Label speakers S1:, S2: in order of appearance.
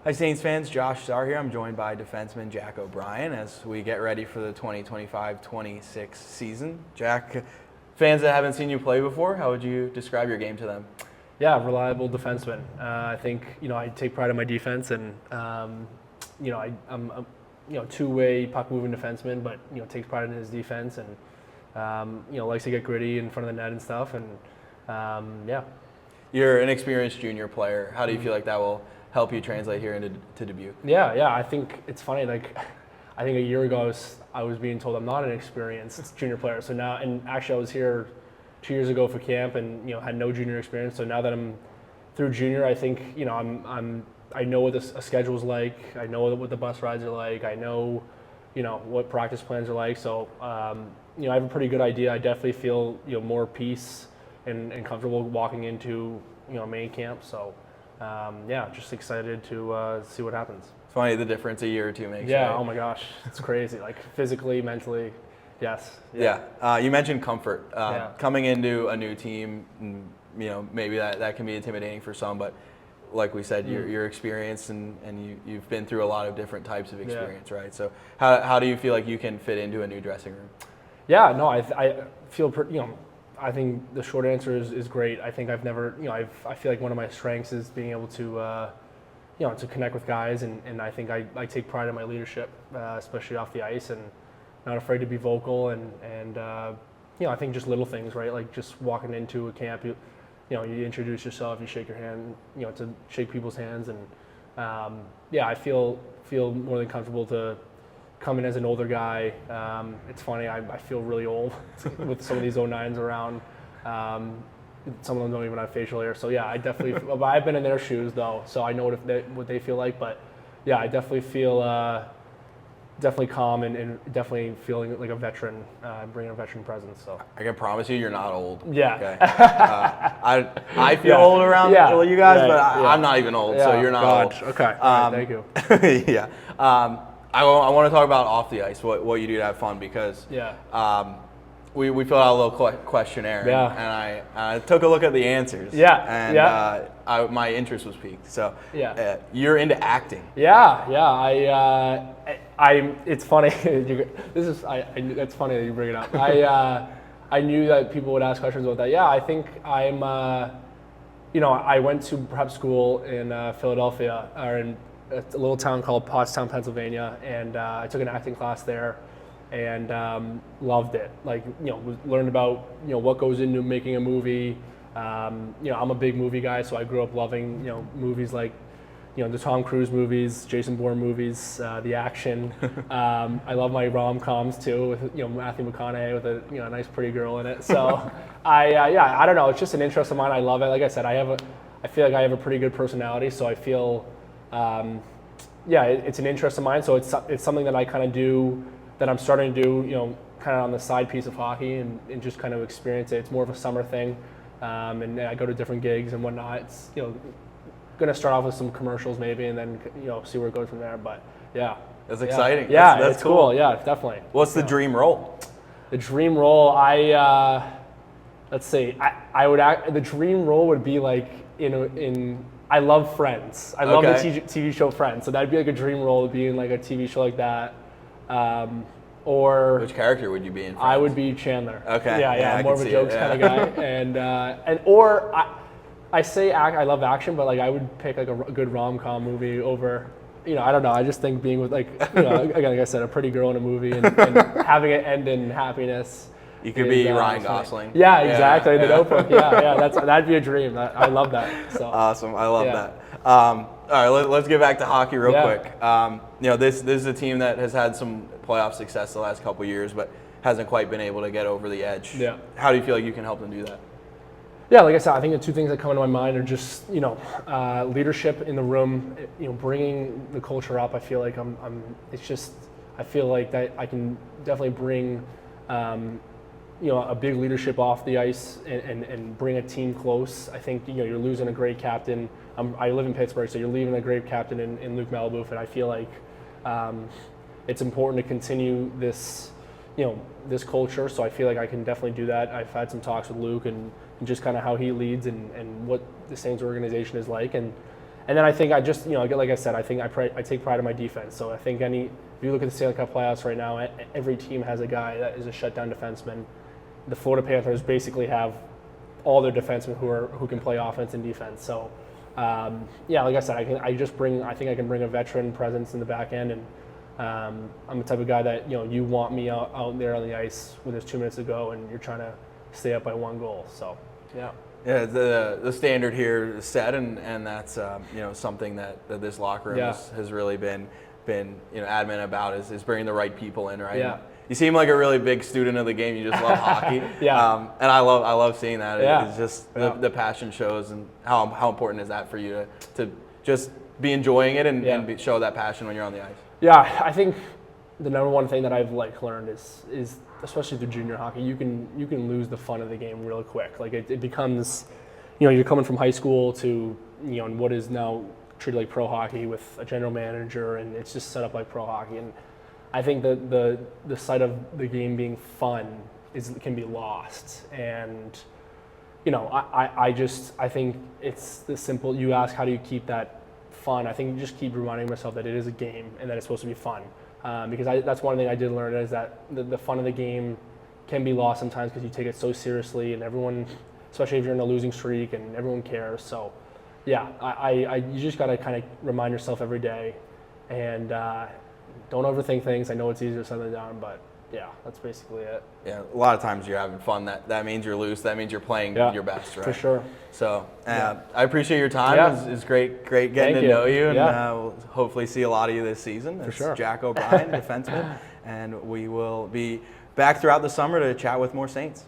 S1: Hi Saints fans, Josh Starr here. I'm joined by defenseman Jack O'Brien as we get ready for the 2025-26 season. Jack, fans that haven't seen you play before, how would you describe your game to them?
S2: Yeah, reliable defenseman. I think I take pride in my defense, and I'm a two-way puck-moving defenseman, but takes pride in his defense, and likes to get gritty in front of the net and stuff. And yeah.
S1: You're an experienced junior player. How do you feel like that will help you translate here into Dubuque?
S2: Yeah. I think it's funny. I think a year ago I was being told I'm not an experienced junior player. So now, and actually I was here 2 years ago for camp, and had no junior experience. So now that I'm through junior, I think I know what a schedule's like. I know what the bus rides are like. I know what practice plans are like. So I have a pretty good idea. I definitely feel more peace and comfortable walking into main camp. So just excited to see what happens.
S1: It's funny the difference a year or two makes.
S2: Yeah.
S1: Right?
S2: Oh my gosh, it's crazy. Like physically, mentally, yes.
S1: Yeah. You mentioned comfort coming into a new team. Maybe that can be intimidating for some, but like we said, you're experienced and you've been through a lot of different types of experience, right? So how do you feel like you can fit into a new dressing room?
S2: Yeah. No, I feel I think the short answer is great. I think I've never, I feel like one of my strengths is being able to, to connect with guys, and I think I take pride in my leadership, especially off the ice, and not afraid to be vocal, and I think just little things, right? Like just walking into a camp, you introduce yourself, you shake your hand, to shake people's hands, and I feel more than comfortable to come in as an older guy. It's funny, I feel really old with some of these 09s around. Some of them don't even have facial hair. So yeah, I definitely, I've been in their shoes though, so I know what they feel like. But yeah, I definitely feel definitely calm and definitely feeling like a veteran, bringing a veteran presence. So
S1: I can promise you're not old.
S2: Yeah.
S1: Okay. I feel old around you guys, but I'm not even old, so you're not old.
S2: Okay. Thank you.
S1: Yeah. I want to talk about off the ice, what you do to have fun, because we filled out a little questionnaire, and I took a look at the answers. And my interest was piqued. So you're into acting.
S2: It's funny. It's funny that you bring it up. I knew that people would ask questions about that. Yeah, I think I'm. I went to prep school in Philadelphia, or in a little town called Pottstown, Pennsylvania, and I took an acting class there, and loved it. Learned about what goes into making a movie. I'm a big movie guy, so I grew up loving movies like the Tom Cruise movies, Jason Bourne movies, the action. I love my rom-coms too, with Matthew McConaughey with a nice pretty girl in it. So I don't know, it's just an interest of mine. I love it. Like I said, I feel like I have a pretty good personality, so I feel it's an interest of mine. So it's something that I kind of do, that I'm starting to do, kind of on the side piece of hockey, and just kind of experience it. It's more of a summer thing, and I go to different gigs and whatnot. It's going to start off with some commercials maybe, and then see where it goes from there. But
S1: that's exciting.
S2: Yeah,
S1: that's
S2: cool. Yeah, definitely.
S1: What's the dream role?
S2: The dream role, let's see. The dream role would be like in. I love Friends. I love the TV show Friends. So that'd be like a dream role, to be in like a TV show like that. Or
S1: which character would you be in Friends?
S2: I would be Chandler.
S1: Okay.
S2: Yeah, more of a jokes kind of guy. I love action, but like I would pick like a good rom-com movie over, I don't know. I just think being with again, like I said, a pretty girl in a movie and having it end in happiness.
S1: You could be Ryan Gosling.
S2: Yeah, exactly. The Notebook. That'd be a dream. I love that. So.
S1: Awesome. I love that. All right, let's get back to hockey real quick. This is a team that has had some playoff success the last couple of years, but hasn't quite been able to get over the edge. Yeah. How do you feel like you can help them do that?
S2: Yeah, like I said, I think the two things that come into my mind are just leadership in the room, bringing the culture up. I feel like I feel like that I can definitely bring a big leadership off the ice and bring a team close. I think you're losing a great captain. I live in Pittsburgh, so you're leaving a great captain in Luke Malabuf, and I feel like it's important to continue this this culture. So I feel like I can definitely do that. I've had some talks with Luke and just kind of how he leads and what the Saints organization is like, and And then I think I just, like I said, I think I take pride in my defense. So I think if you look at the Stanley Cup playoffs right now, every team has a guy that is a shutdown defenseman. The Florida Panthers basically have all their defensemen who can play offense and defense. So, like I said, I think I can bring a veteran presence in the back end, and I'm the type of guy that you want me out there on the ice when there's 2 minutes to go, and you're trying to stay up by 1 goal. So, yeah.
S1: Yeah, the standard here is set, and that's something that this locker room has really been adamant about is bringing the right people in, right?
S2: Yeah.
S1: You seem like a really big student of the game. You just love hockey.
S2: Yeah.
S1: And I love seeing that.
S2: Yeah.
S1: It's just the passion shows, and how important is that for you to just be enjoying it and show that passion when you're on the ice? Yeah,
S2: I think the number one thing that I've learned is especially through junior hockey, you can lose the fun of the game real quick. Like it becomes, you're coming from high school to what is now treated like pro hockey with a general manager, and it's just set up like pro hockey. And I think the sight of the game being fun can be lost. And I think it's the simple. You ask, how do you keep that fun? I think you just keep reminding myself that it is a game and that it's supposed to be fun. Because that's one thing I did learn, is that the fun of the game can be lost sometimes because you take it so seriously, and everyone, especially if you're in a losing streak, and everyone cares. So, yeah, you just got to kind of remind yourself every day, and don't overthink things. I know it's easier said than done, but yeah, that's basically it.
S1: Yeah, a lot of times you're having fun. That means you're loose. That means you're playing your best, right?
S2: For sure.
S1: So I appreciate your time.
S2: Yeah.
S1: It's great getting to know you, and we'll hopefully see a lot of you this season.
S2: For sure.
S1: Jack O'Brien, defenseman, and we will be back throughout the summer to chat with more Saints.